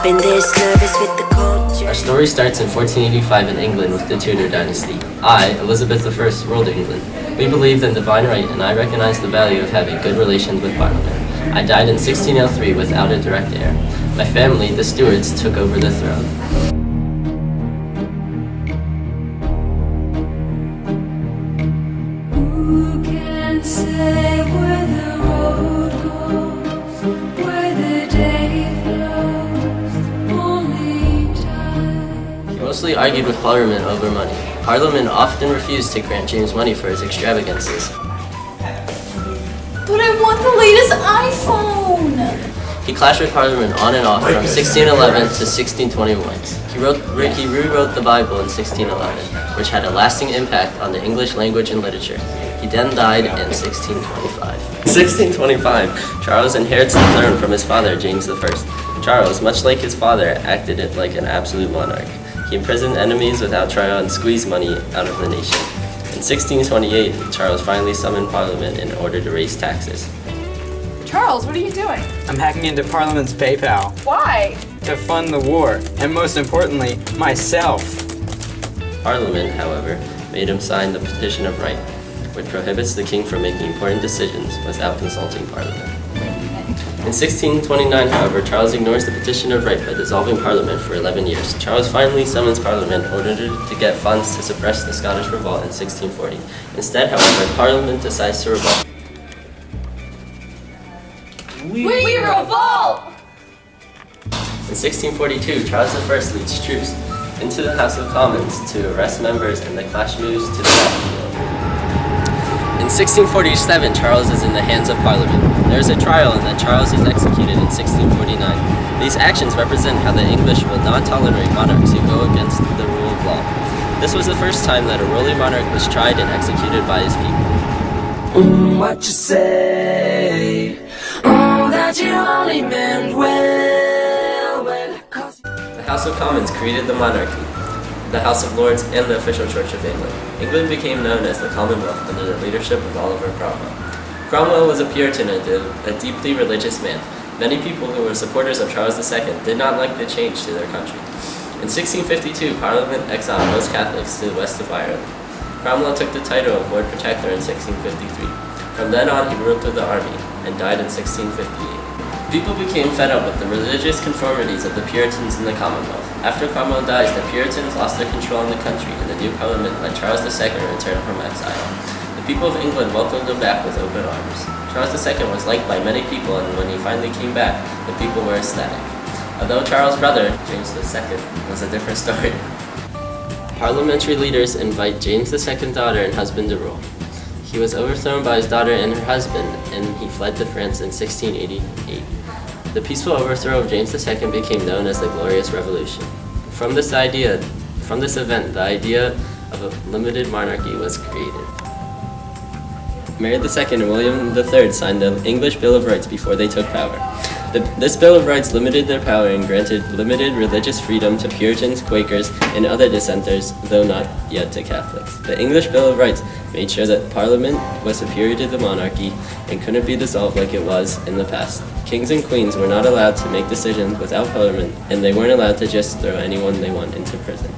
been this nervous with the culture. Our story starts in 1485 in England with the Tudor Dynasty. I, Elizabeth I, ruled England. We believed in divine right, and I recognized the value of having good relations with Parliament. I died in 1603 without a direct heir. My family, the Stuarts, took over the throne. Who can say where the road goes, where the day flows, only time. He mostly argued with Parliament over money. Parliament often refused to grant James money for his extravagances. But I want the latest iPhone! He clashed with Parliament on and off from 1611 to 1621. He rewrote the Bible in 1611, which had a lasting impact on the English language and literature. He then died in 1625. In 1625, Charles inherits the throne from his father, James I. Charles, much like his father, acted like an absolute monarch. He imprisoned enemies without trial and squeezed money out of the nation. In 1628, Charles finally summoned Parliament in order to raise taxes. Charles, what are you doing? I'm hacking into Parliament's PayPal Why? to fund the war, and most importantly, myself. Parliament, however, made him sign the Petition of Right, which prohibits the king from making important decisions without consulting Parliament. In 1629, however, Charles ignores the Petition of Right by dissolving Parliament for 11 years. Charles finally summons Parliament in order to get funds to suppress the Scottish Revolt in 1640. Instead, however, Parliament decides to revolt. We revolt! In 1642, Charles I leads troops into the House of Commons to arrest members, and the clash moves to the battlefield. In 1647, Charles is in the hands of Parliament. There is a trial, and then Charles is executed in 1649. These actions represent how the English will not tolerate monarchs who go against the rule of law. This was the first time that a ruling monarch was tried and executed by his people. What you say? Oh, that you only meant well. The House of Commons created the monarchy, the House of Lords, and the official Church of England. England became known as the Commonwealth under the leadership of Oliver Cromwell. Cromwell was a Puritan and a deeply religious man. Many people who were supporters of Charles II did not like the change to their country. In 1652, Parliament exiled most Catholics to the west of Ireland. Cromwell took the title of Lord Protector in 1653. From then on, he ruled through the army and died in 1658. People became fed up with the religious conformities of the Puritans in the Commonwealth. After Cromwell dies, the Puritans lost their control in the country, and the new Parliament let Charles II return from exile. The people of England welcomed him back with open arms. Charles II was liked by many people, and when he finally came back, the people were ecstatic. Although Charles' brother, James II, was a different story. Parliamentary leaders invite James II's daughter and husband to rule. He was overthrown by his daughter and her husband, and he fled to France in 1688. The peaceful overthrow of James II became known as the Glorious Revolution. From this event, the idea of a limited monarchy was created. Mary II and William III signed the English Bill of Rights before they took power. This Bill of Rights limited their power and granted limited religious freedom to Puritans, Quakers, and other dissenters, though not yet to Catholics. The English Bill of Rights made sure that Parliament was superior to the monarchy and couldn't be dissolved like it was in the past. Kings and queens were not allowed to make decisions without Parliament, and they weren't allowed to just throw anyone they want into prison.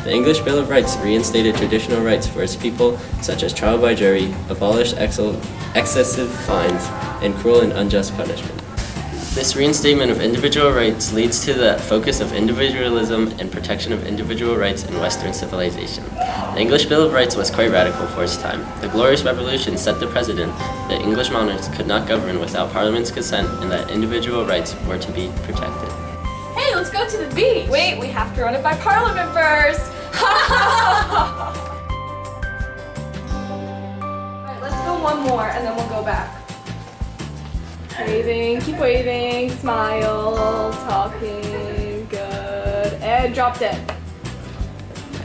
The English Bill of Rights reinstated traditional rights for its people, such as trial by jury, abolished excessive fines, and cruel and unjust punishment. This reinstatement of individual rights leads to the focus of individualism and protection of individual rights in Western civilization. The English Bill of Rights was quite radical for its time. The Glorious Revolution set the precedent that English monarchs could not govern without Parliament's consent and that individual rights were to be protected. Hey, let's go to the beach! Wait, we have to run it by Parliament first! Alright, let's go one more and then we'll go back. Waving, keep waving, smile, talking, good, and drop dead.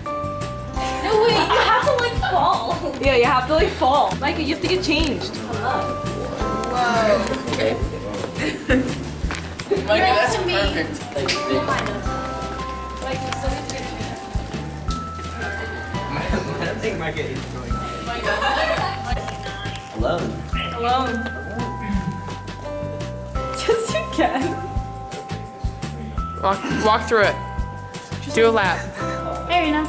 No, wait, you have to like fall. Yeah, you have to like fall. Micah, you have to get changed. Whoa. Okay. Micah, that's Perfect. Like, you still need to get changed. I think Micah is going. Alone. Alone. Yes, you can. Walk through it. Do a lap. Hey, Rena.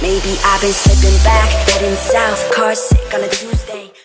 Maybe I've been slipping back, heading south, car sick on a Tuesday.